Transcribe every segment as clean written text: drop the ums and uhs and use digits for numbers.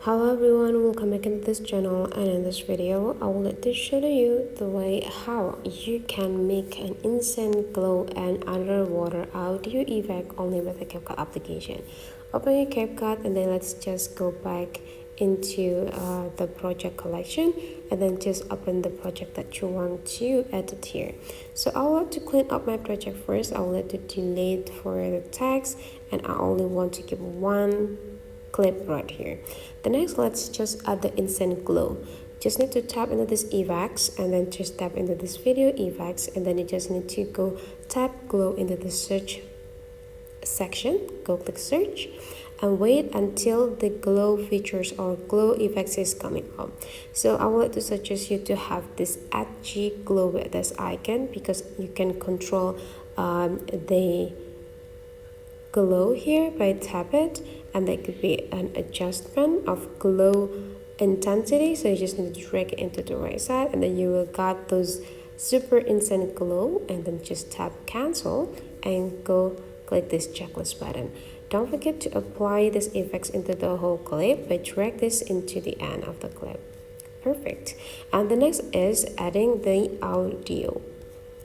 Hello everyone, welcome back into this channel, and in this video I will like to show you the way how you can make an instant glow and underwater audio effect only with the Capcut application. Open your Capcut and then let's just go back into the project collection and then just open the project that you want to edit here. So I want to clean up my project first. I will let to delete for the text and I only want to give one clip right here. The next, let's just add the instant glow. Just need to tap into this effects and then just tap into this video effects, and then you just need to go tap glow into the search section. Go click search and wait until the glow features or glow effects is coming up. So I would like to suggest you to have this edgy glow with this icon, because you can control the glow here by tap it, and that could be an adjustment of glow intensity. So you just need to drag it into the right side and then you will got those super instant glow, and then just tap cancel and go click this checklist button. Don't forget to apply this effects into the whole clip, but drag this into the end of the clip. Perfect. And the next is adding the audio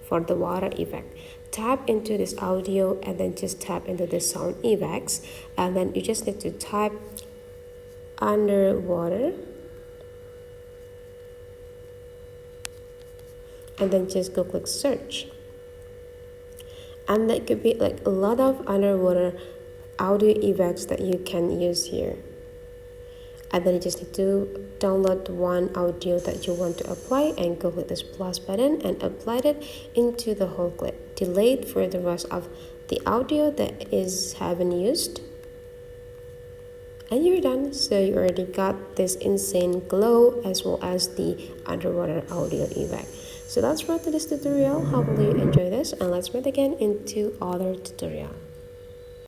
for the water effect. Tap into this audio and then just tap into the sound effects, and then you just need to type underwater and then just go click search, and that could be like a lot of underwater audio effects that you can use here. And then you just need to download one audio that you want to apply and go click this plus button and apply it into the whole clip. Delete for the rest of the audio that is haven't used, and you're done. So you already got this insane glow as well as the underwater audio effect. So that's for today's tutorial. Hopefully you enjoy this, and let's meet again into other tutorial.